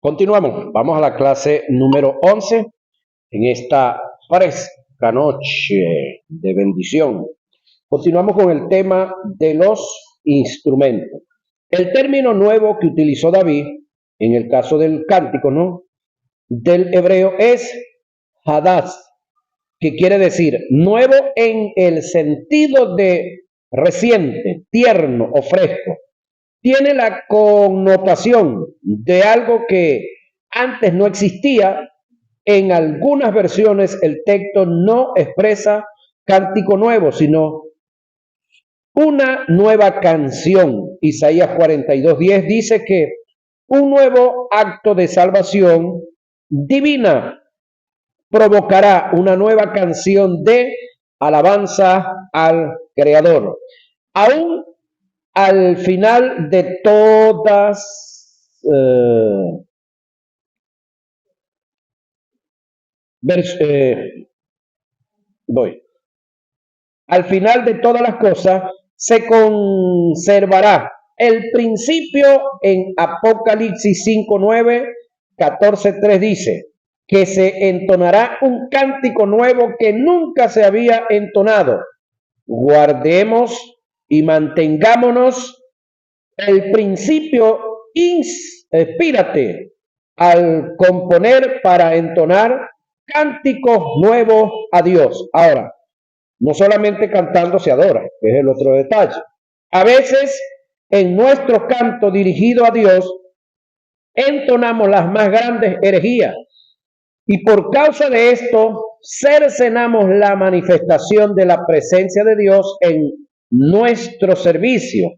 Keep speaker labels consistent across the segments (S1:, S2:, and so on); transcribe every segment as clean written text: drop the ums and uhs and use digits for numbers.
S1: Continuamos, vamos a la clase número 11 en esta fresca noche de bendición. Continuamos con el tema de los instrumentos. El término nuevo que utilizó David en el caso del cántico, ¿no?, del hebreo es hadash, que quiere decir nuevo en el sentido de reciente, tierno o fresco. Tiene la connotación de algo que antes no existía. En algunas versiones el texto no expresa cántico nuevo, sino una nueva canción. Isaías 42:10 dice que un nuevo acto de salvación divina provocará una nueva canción de alabanza al Creador. Aún al final de todas al final de todas las cosas se conservará el principio. En Apocalipsis 5:9, 14:3 dice que se entonará un cántico nuevo que nunca se había entonado. Guardemos y mantengámonos el principio, inspírate al componer para entonar cánticos nuevos a Dios. Ahora, no solamente cantando se adora, que es el otro detalle. A veces en nuestro canto dirigido a Dios entonamos las más grandes herejías y por causa de esto cercenamos la manifestación de la presencia de Dios en nuestro servicio.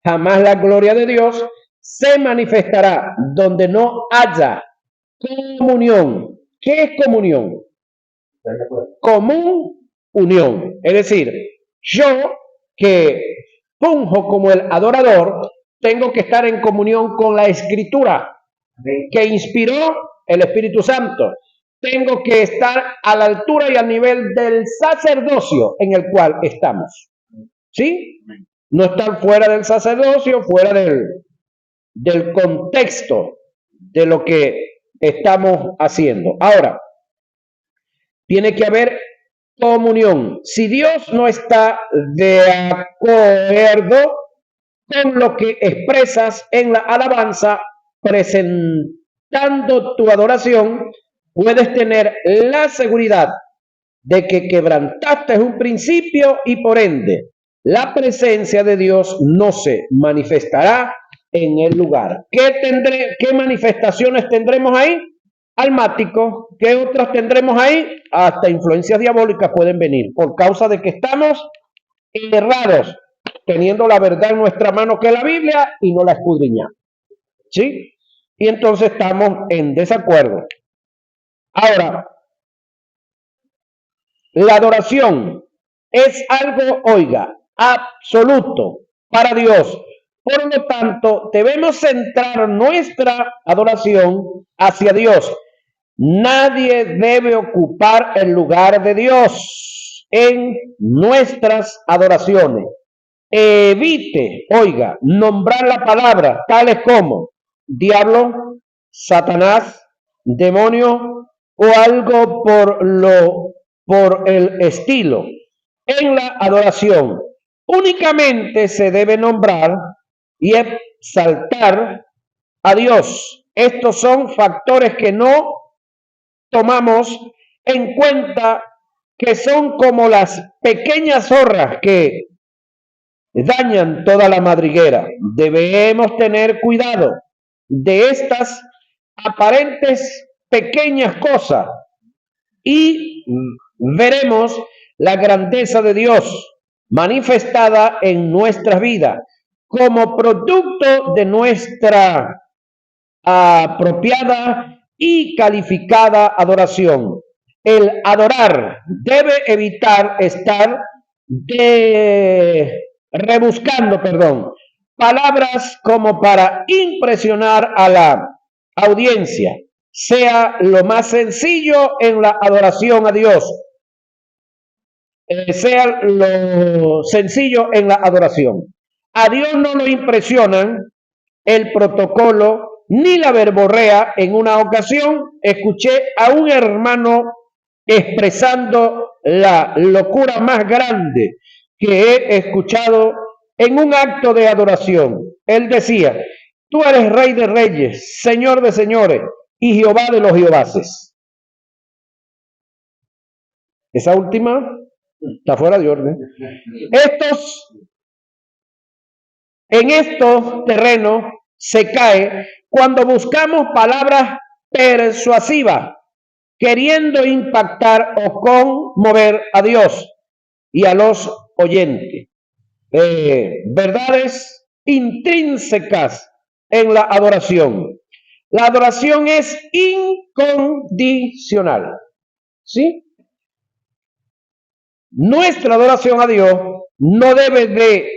S1: Jamás la gloria de Dios se manifestará donde no haya comunión. ¿Qué es comunión? Común unión. Es decir, yo que funjo como el adorador, tengo que estar en comunión con la Escritura que inspiró el Espíritu Santo. Tengo que estar a la altura y al nivel del sacerdocio en el cual estamos. ¿Sí? No estar fuera del sacerdocio, fuera del contexto de lo que estamos haciendo. Ahora, tiene que haber comunión. Si Dios no está de acuerdo con lo que expresas en la alabanza, presentando tu adoración, puedes tener la seguridad de que quebrantaste un principio y por ende la presencia de Dios no se manifestará en el lugar. ¿Qué manifestaciones tendremos ahí? Almáticos. ¿Qué otras tendremos ahí? Hasta influencias diabólicas pueden venir por causa de que estamos errados, teniendo la verdad en nuestra mano que es la Biblia y no la escudriñamos. ¿Sí? Y entonces estamos en desacuerdo. Ahora, la adoración es algo, oiga, absoluto para Dios. Por lo tanto, debemos centrar nuestra adoración hacia Dios. Nadie debe ocupar el lugar de Dios en nuestras adoraciones. Evite, oiga, nombrar la palabra tales como diablo, Satanás, demonio o algo por el estilo. En la adoración únicamente se debe nombrar y exaltar a Dios. Estos son factores que no tomamos en cuenta, que son como las pequeñas zorras que dañan toda la madriguera. Debemos tener cuidado de estas aparentes pequeñas cosas y veremos la grandeza de Dios manifestada en nuestras vidas como producto de nuestra apropiada y calificada adoración. El adorar debe evitar estar rebuscando, palabras como para impresionar a la audiencia. Sea lo más sencillo en la adoración a Dios. Sea lo sencillo en la adoración. A Dios no lo impresionan el protocolo ni la verborrea. En una ocasión escuché a un hermano expresando la locura más grande que he escuchado en un acto de adoración. Él decía: tú eres Rey de Reyes, Señor de Señores y Jehová de los Jehovases. Esa última está fuera de orden. En estos terrenos se cae cuando buscamos palabras persuasivas, queriendo impactar o conmover a Dios y a los oyentes. Verdades intrínsecas en la adoración. La adoración es incondicional, ¿sí? Nuestra adoración a Dios no debe de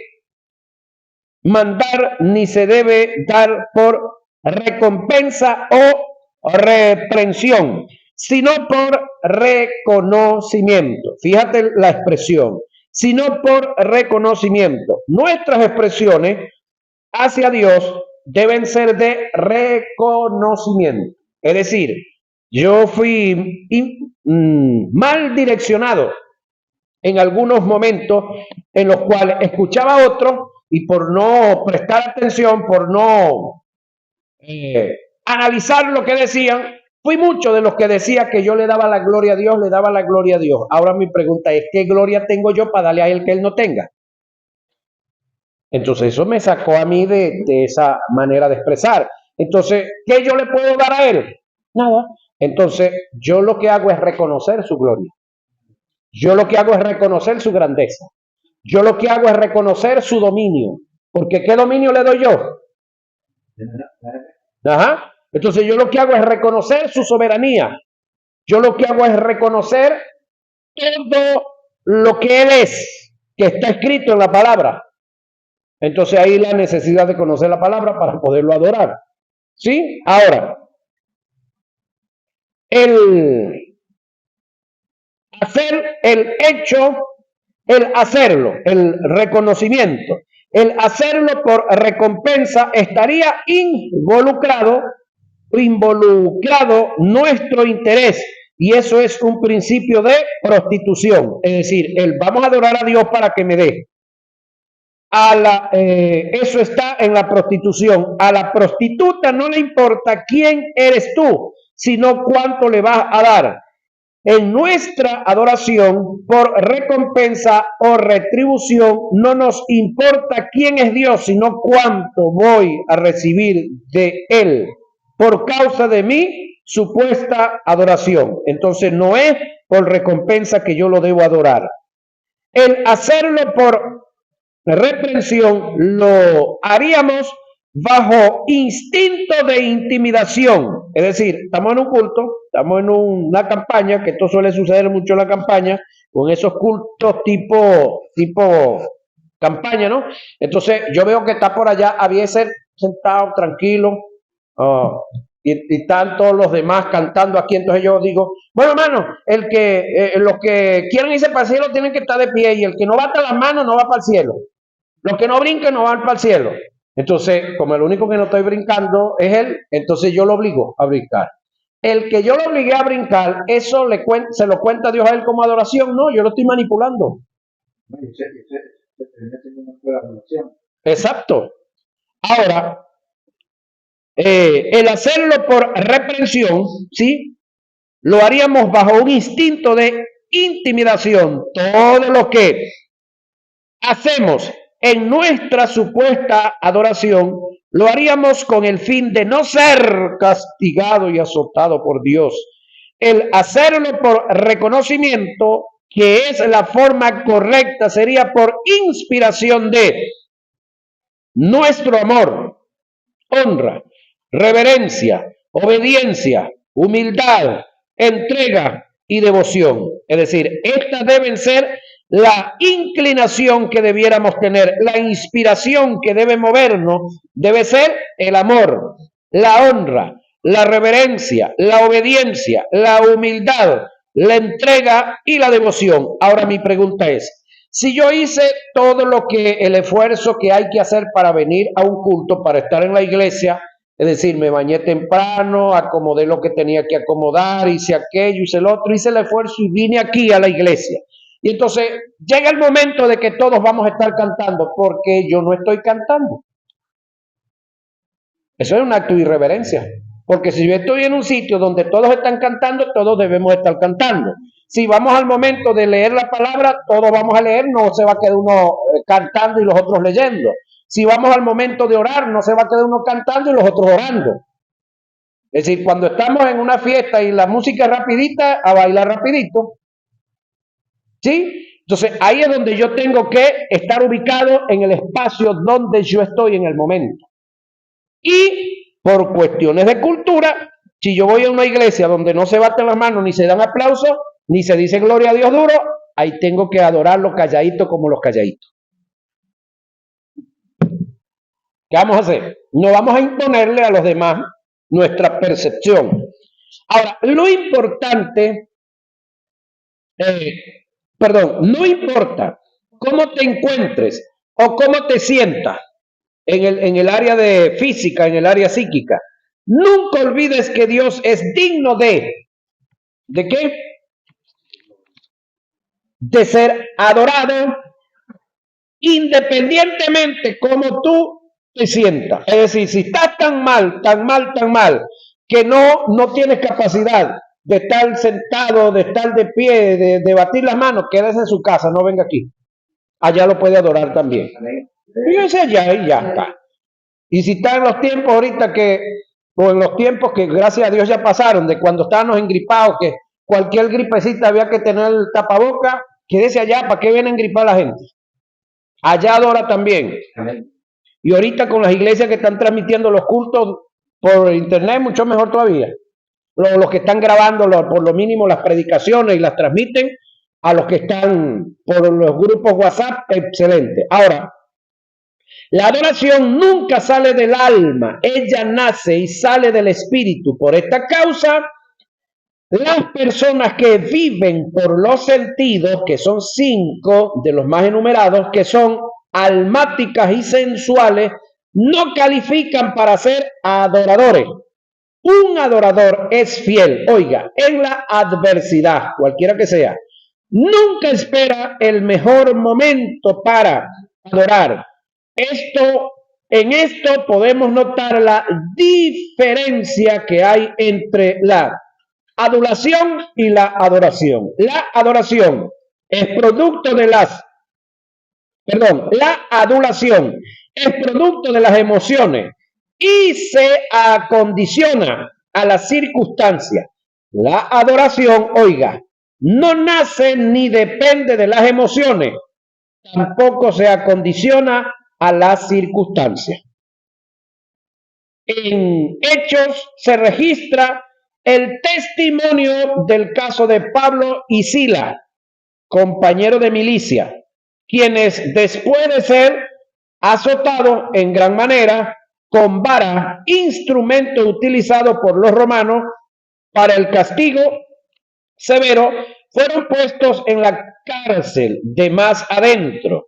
S1: mandar ni se debe dar por recompensa o reprensión, sino por reconocimiento. Fíjate la expresión, sino por reconocimiento. Nuestras expresiones hacia Dios deben ser de reconocimiento. Es decir, yo fui mal direccionado en algunos momentos en los cuales escuchaba a otros y por no prestar atención, por no analizar lo que decían, fui mucho de los que decía que yo le daba la gloria a Dios, le daba la gloria a Dios. Ahora mi pregunta es, ¿qué gloria tengo yo para darle a él que él no tenga? Entonces eso me sacó a mí de esa manera de expresar. Entonces, ¿qué yo le puedo dar a él? Nada. Entonces, yo lo que hago es reconocer su gloria. Yo lo que hago es reconocer su grandeza. Yo lo que hago es reconocer su dominio. Porque ¿qué dominio le doy yo? Ajá. Entonces yo lo que hago es reconocer su soberanía. Yo lo que hago es reconocer todo lo que Él es, que está escrito en la palabra. Entonces ahí la necesidad de conocer la palabra para poderlo adorar. ¿Sí? Ahora, el hacer el hecho, el hacerlo, el reconocimiento, el hacerlo por recompensa estaría involucrado nuestro interés, y eso es un principio de prostitución. Es decir, vamos a adorar a Dios para que me dé. Eso está en la prostitución. A la prostituta no le importa quién eres tú, sino cuánto le vas a dar. En nuestra adoración, por recompensa o retribución, no nos importa quién es Dios, sino cuánto voy a recibir de Él por causa de mi supuesta adoración. Entonces no es por recompensa que yo lo debo adorar. El hacerlo por reprensión lo haríamos bajo instinto de intimidación. Es decir, estamos en un culto, estamos en una campaña, que esto suele suceder mucho en la campaña, con esos cultos tipo campaña, ¿no? Entonces yo veo que está por allá Abieser sentado, tranquilo, y están todos los demás cantando aquí. Entonces yo digo, bueno, hermano, los que quieren irse para el cielo tienen que estar de pie, y el que no bata las manos no va para el cielo. Los que no brincan no van para el cielo. Entonces, como el único que no estoy brincando es él, entonces yo lo obligo a brincar. El que yo lo obligué a brincar, eso se lo cuenta Dios a él como adoración. No, yo lo estoy manipulando. Exacto. Ahora, el hacerlo por reprensión, ¿sí? Lo haríamos bajo un instinto de intimidación. Todo lo que hacemos en nuestra supuesta adoración, lo haríamos con el fin de no ser castigado y azotado por Dios. El hacerlo por reconocimiento, que es la forma correcta, sería por inspiración de nuestro amor, honra, reverencia, obediencia, humildad, entrega y devoción. Es decir, estas deben ser la inclinación que debiéramos tener, la inspiración que debe movernos, debe ser el amor, la honra, la reverencia, la obediencia, la humildad, la entrega y la devoción. Ahora mi pregunta es, si yo hice todo el esfuerzo que hay que hacer para venir a un culto, para estar en la iglesia, Es decir, me bañé temprano, acomodé lo que tenía que acomodar, hice aquello, hice el otro, hice el esfuerzo y vine aquí a la iglesia. Y entonces llega el momento de que todos vamos a estar cantando, porque yo no estoy cantando. Eso es un acto de irreverencia. Porque si yo estoy en un sitio donde todos están cantando, todos debemos estar cantando. Si vamos al momento de leer la palabra, todos vamos a leer, no se va a quedar uno cantando y los otros leyendo. Si vamos al momento de orar, no se va a quedar uno cantando y los otros orando. Es decir, cuando estamos en una fiesta y la música es rapidita, a bailar rapidito. ¿Sí? Entonces ahí es donde yo tengo que estar ubicado en el espacio donde yo estoy en el momento. Y por cuestiones de cultura, si yo voy a una iglesia donde no se baten las manos, ni se dan aplausos, ni se dice gloria a Dios duro, ahí tengo que adorarlo calladito como los calladitos. ¿Qué vamos a hacer? No vamos a imponerle a los demás nuestra percepción. Ahora, lo importante, no importa cómo te encuentres o cómo te sientas en el área de física, en el área psíquica, nunca olvides que Dios es digno ¿de qué? De ser adorado independientemente como tú te sientas. Es decir, si estás tan mal, que no tienes capacidad de estar sentado, de estar de pie, de batir las manos, quédese en su casa, no venga aquí. Allá lo puede adorar también. Fíjense allá y ya está. Y si está en los tiempos ahorita o en los tiempos que gracias a Dios ya pasaron, de cuando estábamos engripados, que cualquier gripecita había que tener el tapaboca, quédese allá, ¿para qué viene a engripar a la gente? Allá adora también. Y ahorita con las iglesias que están transmitiendo los cultos por internet, mucho mejor todavía. Los que están grabando por lo mínimo las predicaciones y las transmiten, a los que están por los grupos WhatsApp, excelente. Ahora, la adoración nunca sale del alma, ella nace y sale del espíritu. Por esta causa, las personas que viven por los sentidos, que son 5 de los más enumerados, que son almáticas y sensuales, no califican para ser adoradores. Un adorador es fiel, oiga, en la adversidad, cualquiera que sea. Nunca espera el mejor momento para adorar. En esto podemos notar la diferencia que hay entre la adulación y la adoración. La adoración es producto de la adulación es producto de las emociones y se acondiciona a las circunstancias. La adoración, oiga, no nace ni depende de las emociones, tampoco se acondiciona a las circunstancias. En Hechos se registra el testimonio del caso de Pablo y Sila, compañeros de milicia, quienes después de ser azotados en gran manera con vara, instrumento utilizado por los romanos para el castigo severo, fueron puestos en la cárcel de más adentro,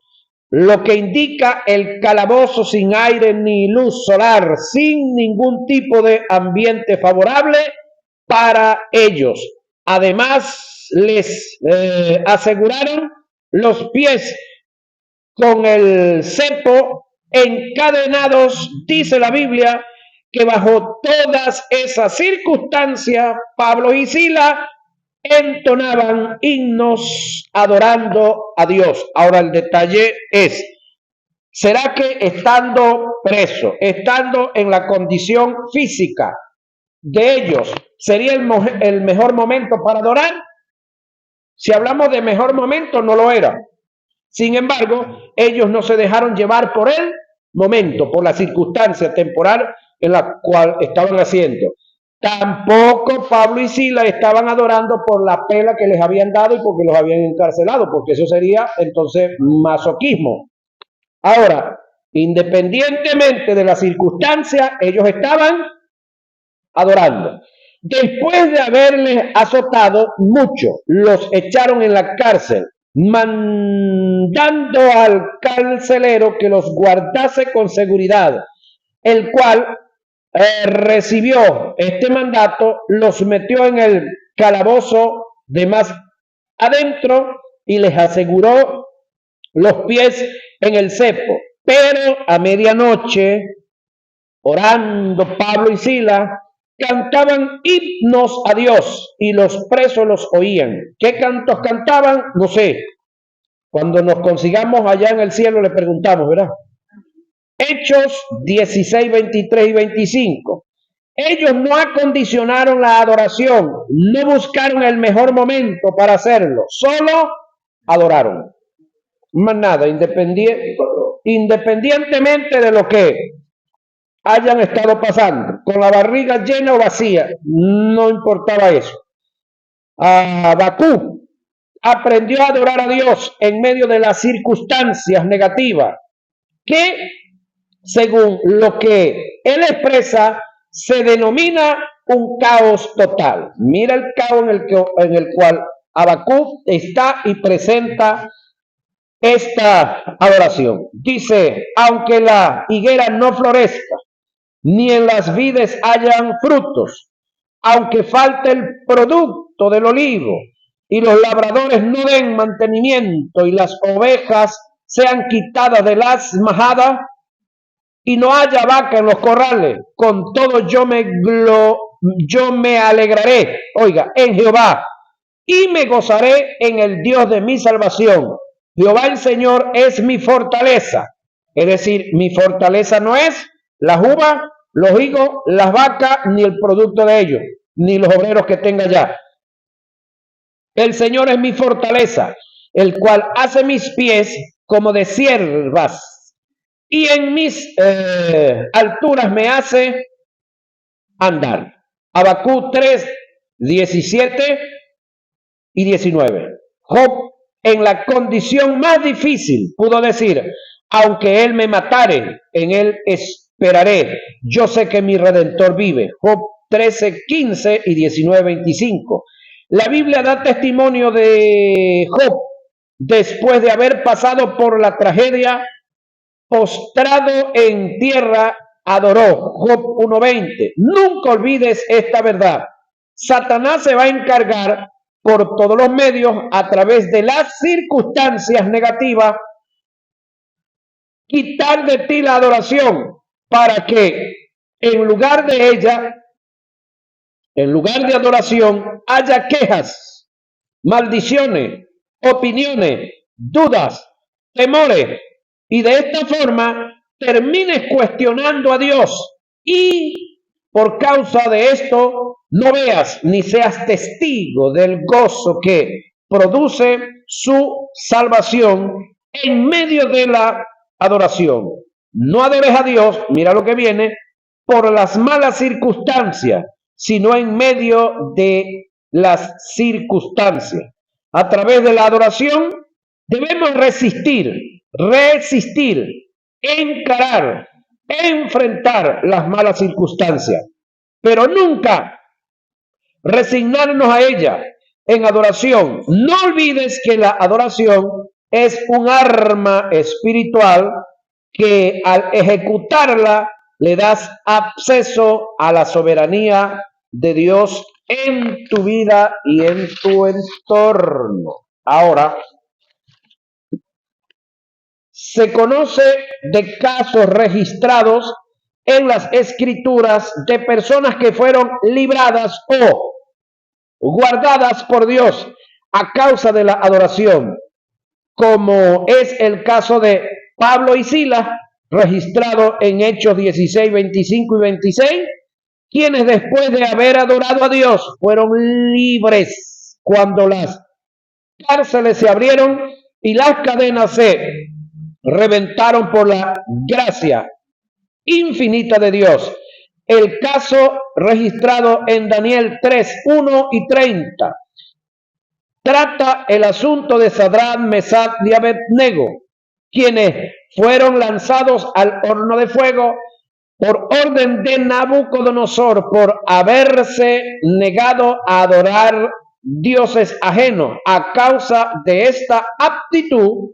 S1: lo que indica el calabozo sin aire ni luz solar, sin ningún tipo de ambiente favorable para ellos. Además, les aseguraron los pies con el cepo encadenados, dice la Biblia, que bajo todas esas circunstancias, Pablo y Sila entonaban himnos adorando a Dios. Ahora el detalle es, ¿será que estando preso, estando en la condición física de ellos, sería el mejor momento para adorar? Si hablamos de mejor momento, no lo era. Sin embargo, ellos no se dejaron llevar por el momento, por la circunstancia temporal en la cual estaban haciendo. Tampoco Pablo y Sila estaban adorando por la pela que les habían dado y porque los habían encarcelado, porque eso sería entonces masoquismo. Ahora, independientemente de la circunstancia, ellos estaban adorando. Después de haberles azotado mucho, los echaron en la cárcel, mandando al carcelero que los guardase con seguridad, el cual recibió este mandato, los metió en el calabozo de más adentro y les aseguró los pies en el cepo. Pero a medianoche, orando Pablo y Silas, cantaban himnos a Dios y los presos los oían. ¿Qué cantos cantaban? No sé. Cuando nos consigamos allá en el cielo le preguntamos, ¿verdad? Hechos 16, 23 y 25. Ellos no acondicionaron la adoración, no buscaron el mejor momento para hacerlo, solo adoraron. Más nada, independientemente de lo que hayan estado pasando, con la barriga llena o vacía, no importaba eso. Habacuc aprendió a adorar a Dios en medio de las circunstancias negativas, que según lo que él expresa, se denomina un caos total. Mira el caos en el cual Habacuc está y presenta esta adoración. Dice, aunque la higuera no florezca, ni en las vides hayan frutos, aunque falte el producto del olivo, y los labradores no den mantenimiento, y las ovejas sean quitadas de las majadas, y no haya vaca en los corrales, con todo yo me alegraré, oiga, en Jehová, y me gozaré en el Dios de mi salvación. Jehová el Señor es mi fortaleza. Es decir, mi fortaleza no es las uvas, los higos, las vacas, ni el producto de ellos, ni los obreros que tenga allá. El Señor es mi fortaleza, el cual hace mis pies como de ciervas, y en mis alturas me hace andar. Habacuc 3, 17 y 19. Job, en la condición más difícil, pudo decir, aunque él me matare, en él esperaré. Yo sé que mi Redentor vive. Job 13, 15 y 19, 25. La Biblia da testimonio de Job después de haber pasado por la tragedia, postrado en tierra, adoró. Job 1:20. Nunca olvides esta verdad. Satanás se va a encargar por todos los medios, a través de las circunstancias negativas, quitar de ti la adoración, para que en lugar de ella, en lugar de adoración, haya quejas, maldiciones, opiniones, dudas, temores, y de esta forma termines cuestionando a Dios, y por causa de esto no veas ni seas testigo del gozo que produce su salvación en medio de la adoración. No adores a Dios, mira lo que viene, por las malas circunstancias, sino en medio de las circunstancias. A través de la adoración debemos resistir, encarar, enfrentar las malas circunstancias, pero nunca resignarnos a ella en adoración. No olvides que la adoración es un arma espiritual que al ejecutarla le das acceso a la soberanía de Dios en tu vida y en tu entorno. Ahora, se conoce de casos registrados en las escrituras de personas que fueron libradas o guardadas por Dios a causa de la adoración, como es el caso de Pablo y Silas, registrado en Hechos 16, 25 y 26, quienes después de haber adorado a Dios fueron libres cuando las cárceles se abrieron y las cadenas se reventaron por la gracia infinita de Dios. El caso registrado en Daniel 3, 1 y 30 trata el asunto de Sadrach, Mesach y Abednego, quienes fueron lanzados al horno de fuego por orden de Nabucodonosor por haberse negado a adorar dioses ajenos. A causa de esta aptitud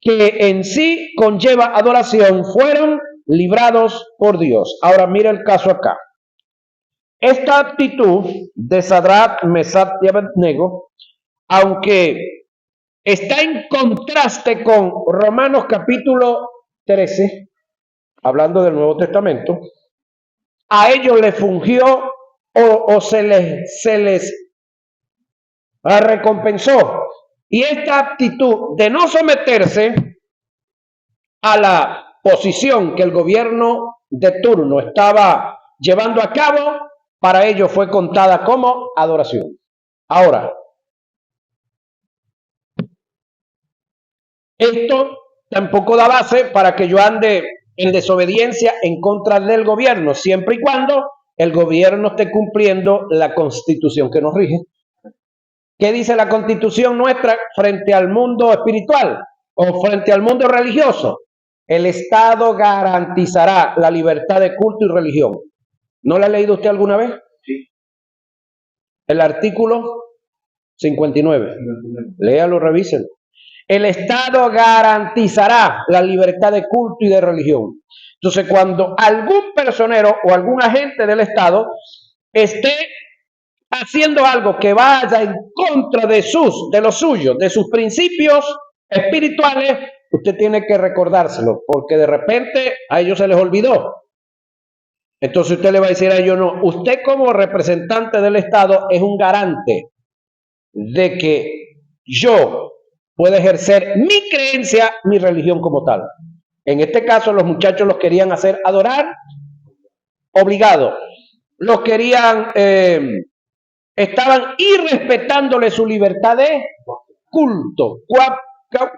S1: que en sí conlleva adoración, fueron librados por Dios. Ahora mira el caso acá. Esta actitud de Sadrach, Mesach y Abednego, aunque está en contraste con Romanos capítulo 13, hablando del Nuevo Testamento, a ellos les fungió o se les recompensó. Y esta actitud de no someterse a la posición que el gobierno de turno estaba llevando a cabo, para ellos fue contada como adoración. Ahora, esto tampoco da base para que yo ande en desobediencia en contra del gobierno, siempre y cuando el gobierno esté cumpliendo la Constitución que nos rige. ¿Qué dice la Constitución nuestra frente al mundo espiritual o frente al mundo religioso? El Estado garantizará la libertad de culto y religión. ¿No la ha leído usted alguna vez?
S2: Sí.
S1: El artículo 59. Léalo, revíselo. El Estado garantizará la libertad de culto y de religión. Entonces, cuando algún personero o algún agente del Estado esté haciendo algo que vaya en contra de los suyos, de sus principios espirituales, usted tiene que recordárselo, porque de repente a ellos se les olvidó. Entonces usted le va a decir a ellos, no, usted como representante del Estado es un garante de que yo pueda ejercer mi creencia, mi religión como tal. En este caso los muchachos los querían hacer adorar obligado, los querían, estaban irrespetándole su libertad de culto,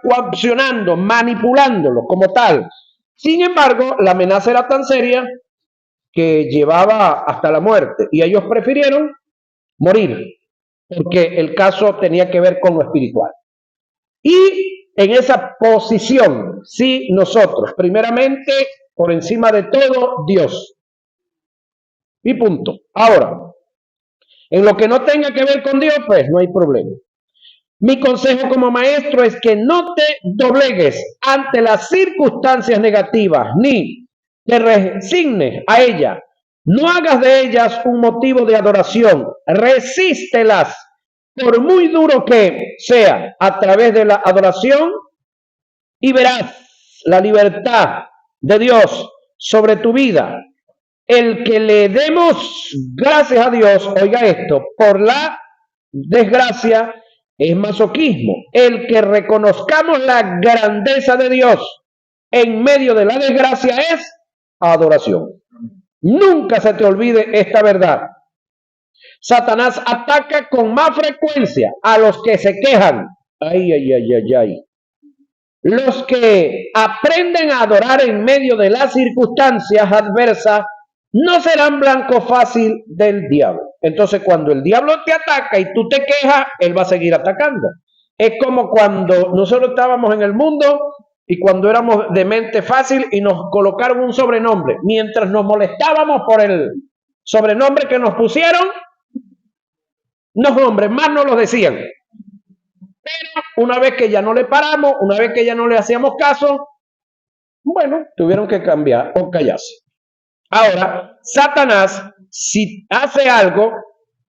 S1: coaccionando, manipulándolo como tal. Sin embargo, la amenaza era tan seria que llevaba hasta la muerte y ellos prefirieron morir porque el caso tenía que ver con lo espiritual. Y en esa posición, sí, nosotros, primeramente, por encima de todo, Dios. Y punto. Ahora, en lo que no tenga que ver con Dios, pues no hay problema. Mi consejo como maestro es que no te doblegues ante las circunstancias negativas, ni te resignes a ellas. No hagas de ellas un motivo de adoración. Resístelas, por muy duro que sea, a través de la adoración, y verás la libertad de Dios sobre tu vida. El que le demos gracias a Dios, oiga esto, por la desgracia, es masoquismo. El que reconozcamos la grandeza de Dios en medio de la desgracia es adoración. Nunca se te olvide esta verdad. Satanás ataca con más frecuencia a los que se quejan. Ay, ay, ay, ay, ay. Los que aprenden a adorar en medio de las circunstancias adversas no serán blanco fácil del diablo. Entonces, cuando el diablo te ataca y tú te quejas, él va a seguir atacando. Es como cuando nosotros estábamos en el mundo y cuando éramos de mente fácil y nos colocaron un sobrenombre. Mientras nos molestábamos por el sobrenombre que nos pusieron, los hombres más nos lo decían. Pero una vez que ya no le paramos, una vez que ya no le hacíamos caso, bueno, tuvieron que cambiar o callarse. Ahora, Satanás, si hace algo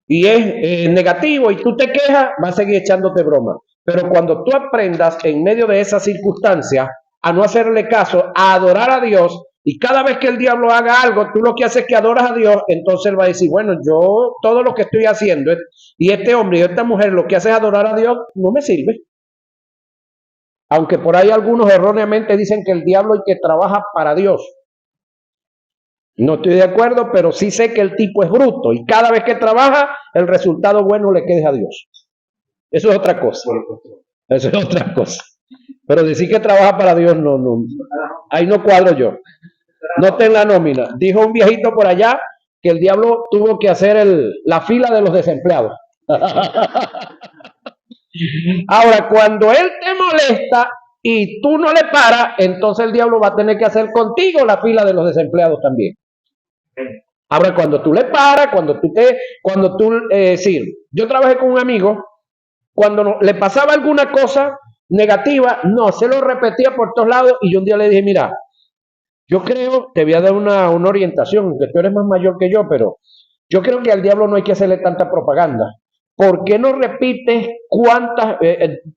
S1: y es negativo y tú te quejas, va a seguir echándote broma. Pero cuando tú aprendas en medio de esas circunstancias a no hacerle caso, a adorar a Dios, y cada vez que el diablo haga algo, tú lo que haces es que adoras a Dios, entonces él va a decir, bueno, yo todo lo que estoy haciendo, y este hombre y esta mujer lo que hace es adorar a Dios, no me sirve. Aunque por ahí algunos erróneamente dicen que el diablo es el que trabaja para Dios. No estoy de acuerdo, pero sí sé que el tipo es bruto y cada vez que trabaja, el resultado bueno le queda a Dios. Eso es otra cosa. Eso es otra cosa. Pero decir que trabaja para Dios, no. Ahí no cuadro yo. No está en la nómina. Dijo un viejito por allá que el diablo tuvo que hacer la fila de los desempleados. Ahora, cuando él te molesta y tú no le paras, entonces el diablo va a tener que hacer contigo la fila de los desempleados también. Ahora, cuando tú le paras, sí, yo trabajé con un amigo, cuando le pasaba alguna cosa negativa, no, se lo repetía por todos lados y yo un día le dije, mira, Yo creo, te voy a dar una orientación, aunque tú eres más mayor que yo, pero yo creo que al diablo no hay que hacerle tanta propaganda. ¿Por qué no repites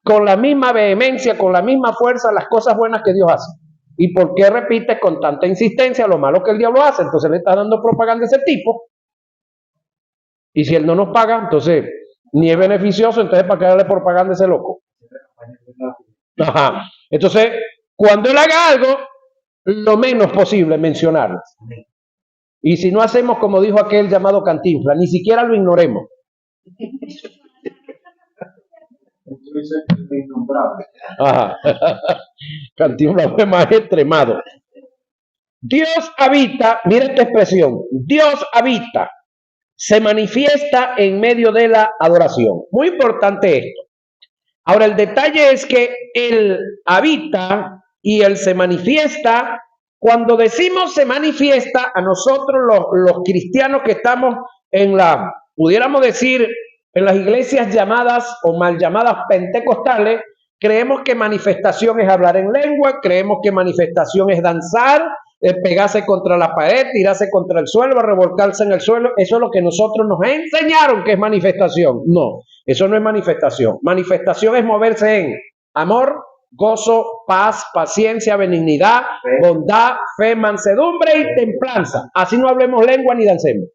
S1: con la misma vehemencia, con la misma fuerza, las cosas buenas que Dios hace? ¿Y por qué repites con tanta insistencia lo malo que el diablo hace? Entonces le estás dando propaganda a ese tipo. Y si él no nos paga, entonces ni es beneficioso, entonces ¿para qué darle propaganda a ese loco? Ajá. Entonces, cuando él haga algo, lo menos posible mencionarlo. Y si no hacemos como dijo aquel llamado Cantinflas, ni siquiera lo ignoremos. Ajá. Cantinflas fue más extremado. Dios habita, mira esta expresión, Dios habita, se manifiesta en medio de la adoración. Muy importante esto. Ahora, el detalle es que Él habita y Él se manifiesta. Cuando decimos se manifiesta, a nosotros los cristianos que estamos pudiéramos decir, en las iglesias llamadas o mal llamadas pentecostales, creemos que manifestación es hablar en lengua, creemos que manifestación es danzar, pegarse contra la pared, tirarse contra el suelo, revolcarse en el suelo. Eso es lo que nosotros nos enseñaron que es manifestación. No, eso no es manifestación. Manifestación es moverse en amor, gozo, paz, paciencia, benignidad, bondad, fe, mansedumbre y templanza. Así no hablemos lengua ni dancemos.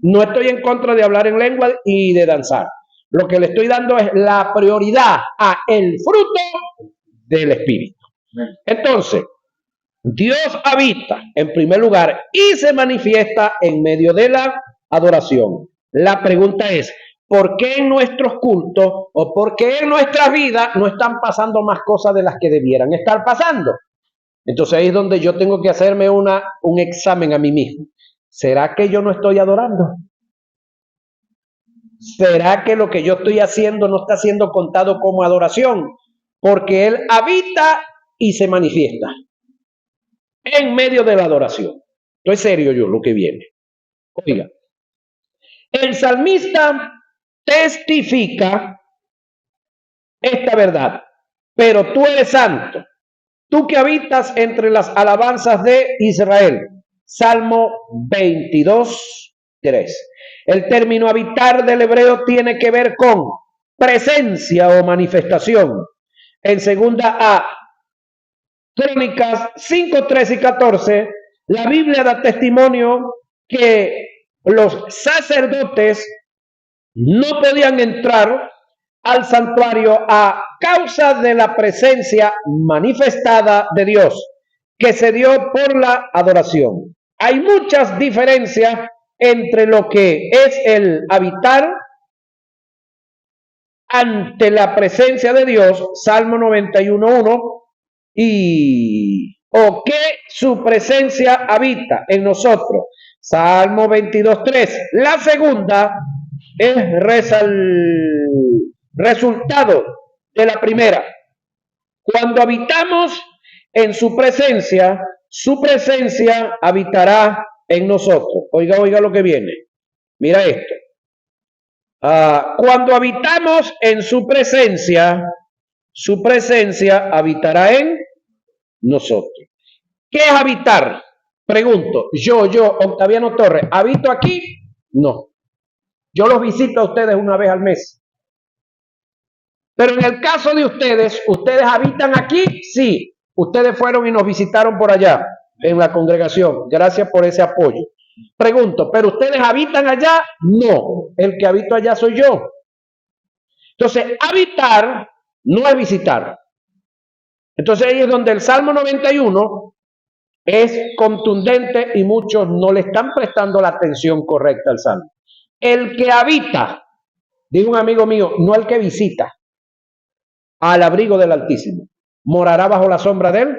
S1: No estoy en contra de hablar en lengua y de danzar. Lo que le estoy dando es la prioridad a el fruto del Espíritu. Entonces, Dios habita en primer lugar y se manifiesta en medio de la adoración. La pregunta es, ¿por qué en nuestros cultos o por qué en nuestra vida no están pasando más cosas de las que debieran estar pasando? Entonces ahí es donde yo tengo que hacerme un examen a mí mismo. ¿Será que yo no estoy adorando? ¿Será que lo que yo estoy haciendo no está siendo contado como adoración? Porque Él habita y se manifiesta en medio de la adoración. Estoy serio yo lo que viene. Oiga, el salmista testifica esta verdad, pero tú eres santo, tú que habitas entre las alabanzas de Israel. Salmo 22, 3. El término habitar del hebreo tiene que ver con presencia o manifestación. En segunda a Crónicas 5, 13 y 14, la Biblia da testimonio que los sacerdotes no podían entrar al santuario a causa de la presencia manifestada de Dios, que se dio por la adoración. Hay muchas diferencias entre lo que es el habitar ante la presencia de Dios, Salmo 91:1, o que su presencia habita en nosotros, Salmo 22:3. La segunda es resultado de la primera. Cuando habitamos en su presencia habitará en nosotros. Oiga lo que viene. Mira esto. Cuando habitamos en su presencia habitará en nosotros. ¿Qué es habitar? Pregunto, yo, Octaviano Torres, ¿habito aquí? No. Yo los visito a ustedes una vez al mes. Pero en el caso de ustedes, ¿ustedes habitan aquí? Sí. Ustedes fueron y nos visitaron por allá, en la congregación. Gracias por ese apoyo. Pregunto, ¿pero ustedes habitan allá? No. El que habito allá soy yo. Entonces, habitar no es visitar. Entonces ahí es donde el Salmo 91 es contundente y muchos no le están prestando la atención correcta al Salmo. El que habita, dijo un amigo mío, no el que visita, al abrigo del Altísimo, morará bajo la sombra del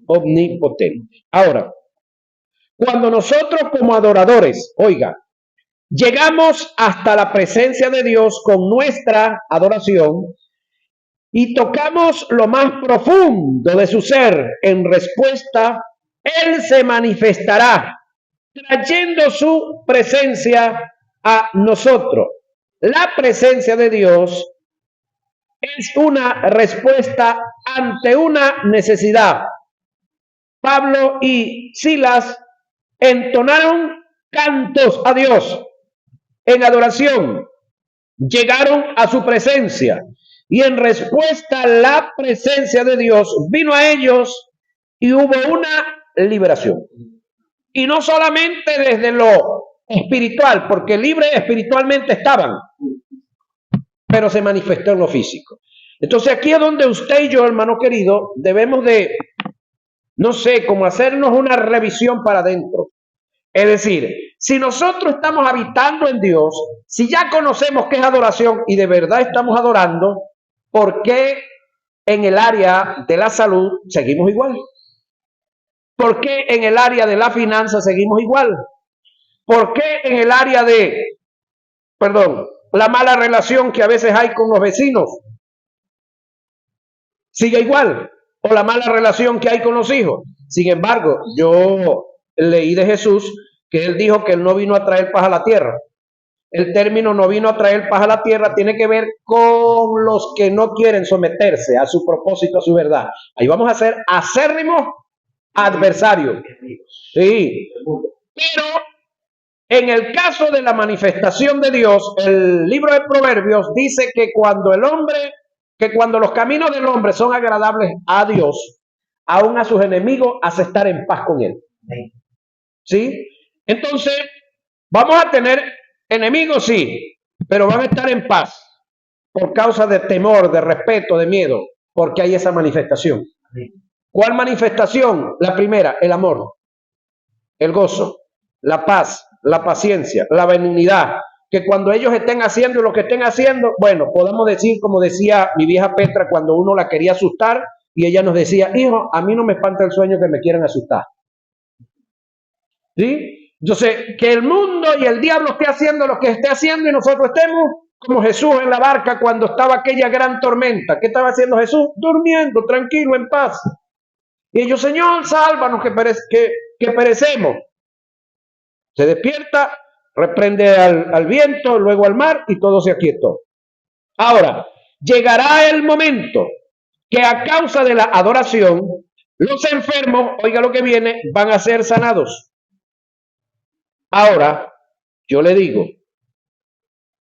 S1: Omnipotente. Ahora, cuando nosotros como adoradores, oiga, llegamos hasta la presencia de Dios con nuestra adoración y tocamos lo más profundo de su ser en respuesta, Él se manifestará trayendo su presencia a nosotros. La presencia de Dios es una respuesta ante una necesidad. Pablo y Silas entonaron cantos a Dios en adoración, llegaron a su presencia y en respuesta a la presencia de Dios vino a ellos y hubo una liberación. Y no solamente desde lo espiritual, porque libres espiritualmente estaban, pero se manifestó en lo físico. Entonces aquí es donde usted y yo, hermano querido, debemos de, no sé, como hacernos una revisión para adentro. Es decir, si nosotros estamos habitando en Dios, si ya conocemos qué es adoración y de verdad estamos adorando, ¿por qué en el área de la salud seguimos igual? ¿Por qué en el área de la finanza seguimos igual? ¿Por qué en el área de, la mala relación que a veces hay con los vecinos sigue igual? ¿O la mala relación que hay con los hijos? Sin embargo, yo leí de Jesús que él dijo que él no vino a traer paz a la tierra. El término no vino a traer paz a la tierra tiene que ver con los que no quieren someterse a su propósito, a su verdad. Ahí vamos a ser acérrimos adversarios. Sí. Pero en el caso de la manifestación de Dios, el libro de Proverbios dice que cuando los caminos del hombre son agradables a Dios, aún a sus enemigos hace estar en paz con él. ¿Sí? Entonces, vamos a tener enemigos, sí, pero van a estar en paz por causa de temor, de respeto, de miedo, porque hay esa manifestación. ¿Cuál manifestación? La primera, el amor, el gozo, la paz, la paciencia, la benignidad, que cuando ellos estén haciendo lo que estén haciendo, bueno, podamos decir, como decía mi vieja Petra cuando uno la quería asustar, y ella nos decía, hijo, a mí no me espanta el sueño que me quieran asustar. ¿Sí? Entonces, que el mundo y el diablo esté haciendo lo que esté haciendo y nosotros estemos como Jesús en la barca cuando estaba aquella gran tormenta. ¿Qué estaba haciendo Jesús? Durmiendo, tranquilo, en paz. Y ellos, Señor, sálvanos que perecemos. Se despierta, reprende al viento, luego al mar y todo se aquietó. Ahora, llegará el momento que a causa de la adoración, los enfermos, oiga lo que viene, van a ser sanados. Ahora, yo le digo,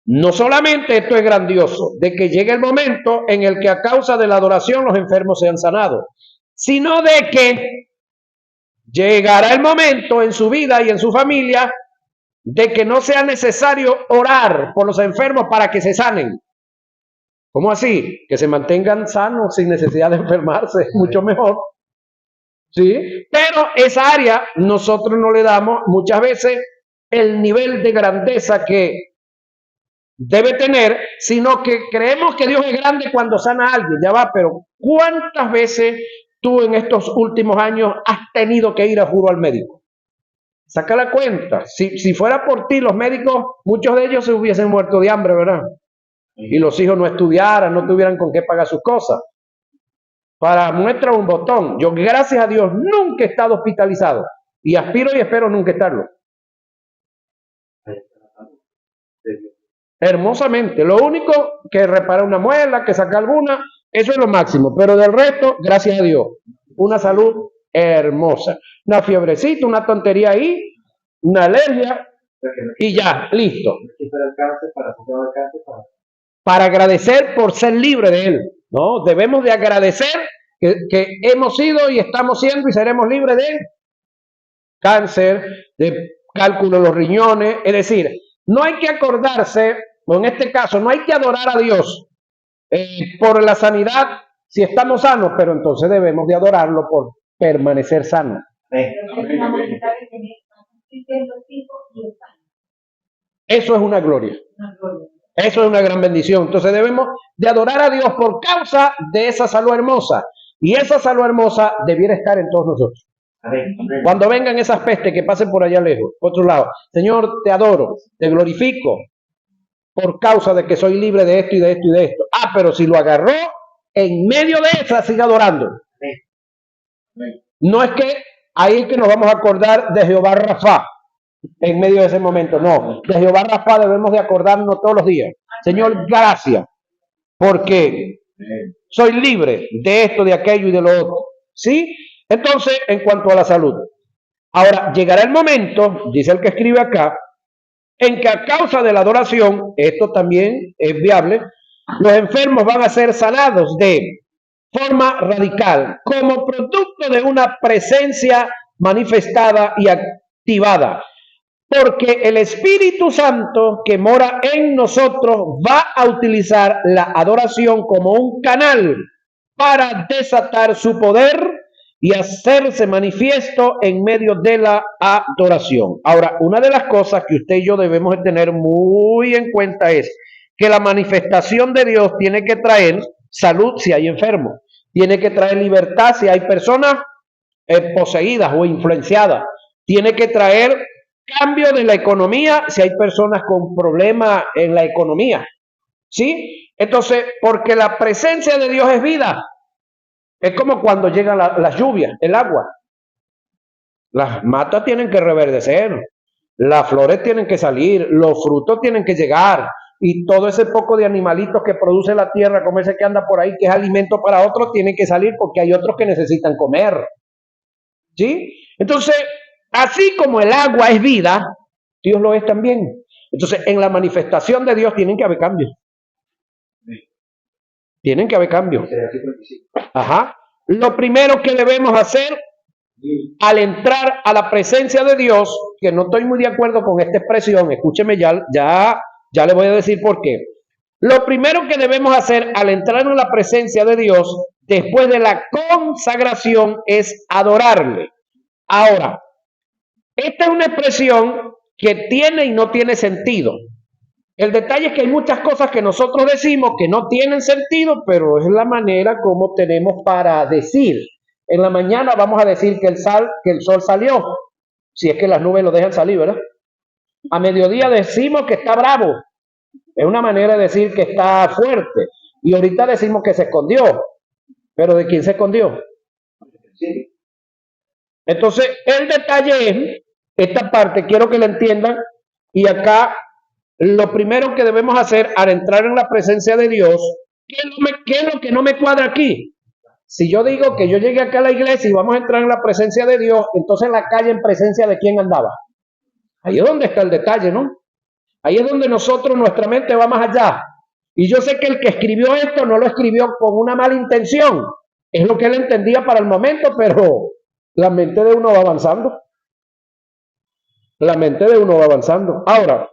S1: no solamente esto es grandioso, de que llegue el momento en el que a causa de la adoración los enfermos sean sanados, sino de que llegará el momento en su vida y en su familia de que no sea necesario orar por los enfermos para que se sanen. ¿Cómo así? Que se mantengan sanos sin necesidad de enfermarse, mucho mejor. ¿Sí? Pero esa área nosotros no le damos muchas veces el nivel de grandeza que debe tener, sino que creemos que Dios es grande cuando sana a alguien. Ya va, pero ¿cuántas veces tú en estos últimos años has tenido que ir a juro al médico? Saca la cuenta. Si fuera por ti, los médicos, muchos de ellos se hubiesen muerto de hambre, ¿verdad? Y los hijos no estudiaran, no tuvieran con qué pagar sus cosas. Para muestra un botón. Yo, gracias a Dios, nunca he estado hospitalizado. Y aspiro y espero nunca estarlo. Hermosamente. Lo único que repara una muela, que saca alguna, eso es lo máximo. Pero del resto, gracias a Dios, una salud hermosa. Una fiebrecita, una tontería ahí, una alergia y ya, listo. Para agradecer por ser libre de él, ¿no? Debemos de agradecer que hemos sido y estamos siendo y seremos libres de cáncer, de cálculo de los riñones. Es decir, no hay que acordarse, o en este caso, no hay que adorar a Dios por la sanidad si estamos sanos, pero entonces debemos de adorarlo por permanecer sanos. Eso es una gloria. Eso es una gran bendición. Entonces debemos de adorar a Dios por causa de esa salud hermosa. Y esa salud hermosa debiera estar en todos nosotros. Cuando vengan esas pestes que pasen por allá lejos, por otro lado, Señor, te adoro, te glorifico por causa de que soy libre de esto y de esto y de esto. Ah, pero si lo agarró, en medio de esa sigue adorando. No es que ahí es que nos vamos a acordar de Jehová Rafa en medio de ese momento. No, de Jehová Rafa debemos de acordarnos todos los días. Señor, gracias, porque soy libre de esto, de aquello y de lo otro. ¿Sí? Entonces, en cuanto a la salud, ahora llegará el momento, dice el que escribe acá, en que a causa de la adoración, esto también es viable, los enfermos van a ser sanados de forma radical, como producto de una presencia manifestada y activada, porque el Espíritu Santo que mora en nosotros va a utilizar la adoración como un canal para desatar su poder y hacerse manifiesto en medio de la adoración. Ahora, una de las cosas que usted y yo debemos tener muy en cuenta es que la manifestación de Dios tiene que traer salud si hay enfermos, tiene que traer libertad si hay personas poseídas o influenciadas, tiene que traer cambio de la economía si hay personas con problemas en la economía, ¿sí? Entonces, porque la presencia de Dios es vida. Es como cuando llegan las lluvias, el agua. Las matas tienen que reverdecer, las flores tienen que salir, los frutos tienen que llegar, y todo ese poco de animalitos que produce la tierra, como ese que anda por ahí, que es alimento para otros, tienen que salir porque hay otros que necesitan comer. ¿Sí? Entonces, así como el agua es vida, Dios lo es también. Entonces, en la manifestación de Dios tienen que haber cambios. Tienen que haber cambios. Ajá. Lo primero que debemos hacer al entrar a la presencia de Dios, que no estoy muy de acuerdo con esta expresión, escúcheme, ya le voy a decir por qué. Lo primero que debemos hacer al entrar en la presencia de Dios, después de la consagración, es adorarle. Ahora, esta es una expresión que tiene y no tiene sentido. El detalle es que hay muchas cosas que nosotros decimos que no tienen sentido, pero es la manera como tenemos para decir. En la mañana vamos a decir que el sol salió, si es que las nubes lo dejan salir, ¿verdad? A mediodía decimos que está bravo. Es una manera de decir que está fuerte. Y ahorita decimos que se escondió. ¿Pero de quién se escondió? Entonces, el detalle es, esta parte quiero que la entiendan, y acá lo primero que debemos hacer al entrar en la presencia de Dios, ¿qué es lo que no me cuadra aquí? Si yo digo que yo llegué acá a la iglesia y vamos a entrar en la presencia de Dios, entonces en la calle en presencia de quién andaba. Ahí es donde está el detalle, ¿no? Ahí es donde nosotros, nuestra mente va más allá. Y yo sé que el que escribió esto no lo escribió con una mala intención. Es lo que él entendía para el momento, pero la mente de uno va avanzando. La mente de uno va avanzando. Ahora,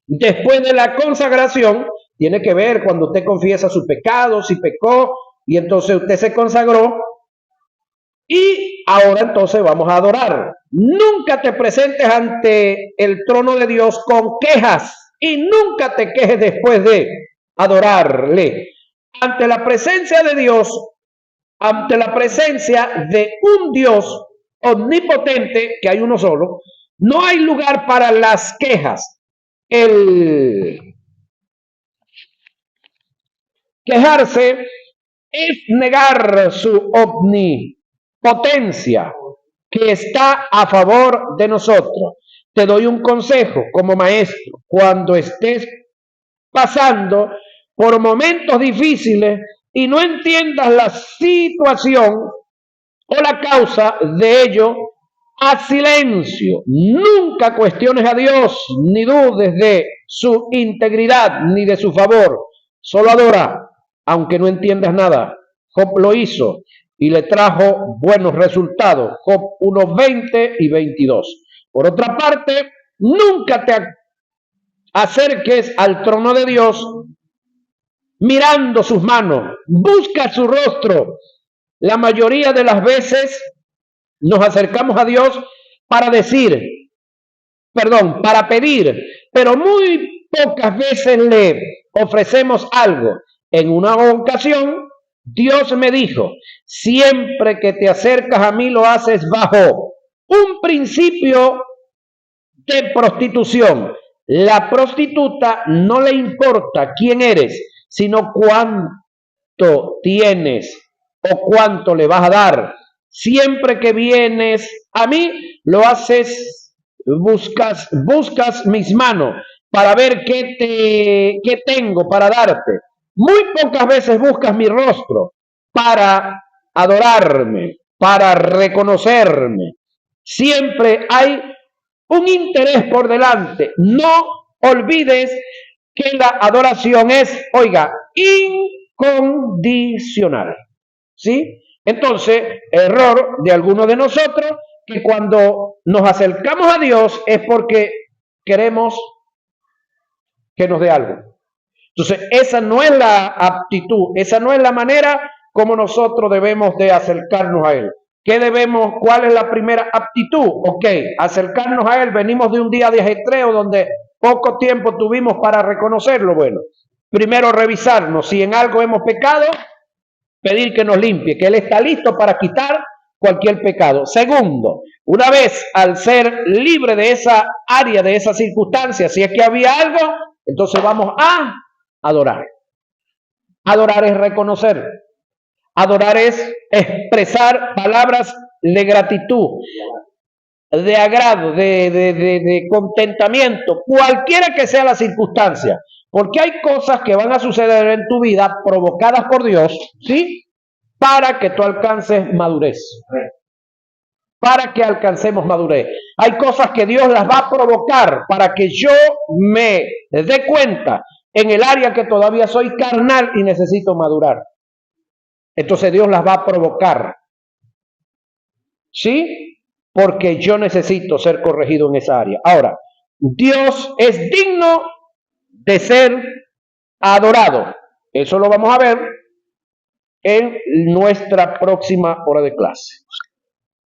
S1: después de la consagración, tiene que ver cuando usted confiesa sus pecados, si pecó, y entonces usted se consagró, y ahora entonces vamos a adorar. Nunca te presentes ante el trono de Dios con quejas, y nunca te quejes después de adorarle. Ante la presencia de Dios, ante la presencia de un Dios omnipotente, que hay uno solo, no hay lugar para las quejas. El quejarse es negar su omnipotencia que está a favor de nosotros. Te doy un consejo como maestro. Cuando estés pasando por momentos difíciles y no entiendas la situación o la causa de ello, haz silencio. Nunca cuestiones a Dios, ni dudes de su integridad ni de su favor. Solo adora, aunque no entiendas nada. Job lo hizo y le trajo buenos resultados. Job 1:20 y 22. Por otra parte, nunca te acerques al trono de Dios mirando sus manos. Busca su rostro. La mayoría de las veces nos acercamos a Dios para para pedir, pero muy pocas veces le ofrecemos algo. En una ocasión, Dios me dijo, siempre que te acercas a mí lo haces bajo un principio de prostitución. La prostituta no le importa quién eres, sino cuánto tienes o cuánto le vas a dar. Siempre que vienes a mí, lo haces, buscas mis manos para ver qué tengo para darte. Muy pocas veces buscas mi rostro para adorarme, para reconocerme. Siempre hay un interés por delante. No olvides que la adoración es, oiga, incondicional. ¿Sí? Entonces, error de algunos de nosotros, que cuando nos acercamos a Dios es porque queremos que nos dé algo. Entonces, esa no es la aptitud, esa no es la manera como nosotros debemos de acercarnos a Él. ¿Qué debemos? ¿Cuál es la primera aptitud? Ok, acercarnos a Él. Venimos de un día de ajetreo donde poco tiempo tuvimos para reconocerlo. Bueno, primero revisarnos. Si en algo hemos pecado, pedir que nos limpie, que Él está listo para quitar cualquier pecado. Segundo, una vez al ser libre de esa área, de esa circunstancia, si es que había algo, entonces vamos a adorar. Adorar es reconocer. Adorar es expresar palabras de gratitud, de agrado, de contentamiento, cualquiera que sea la circunstancia. Porque hay cosas que van a suceder en tu vida provocadas por Dios, ¿sí? Para que tú alcances madurez. Para que alcancemos madurez. Hay cosas que Dios las va a provocar para que yo me dé cuenta en el área que todavía soy carnal y necesito madurar. Entonces Dios las va a provocar. ¿Sí? Porque yo necesito ser corregido en esa área. Ahora, Dios es digno de ser adorado. Eso lo vamos a ver en nuestra próxima hora de clase.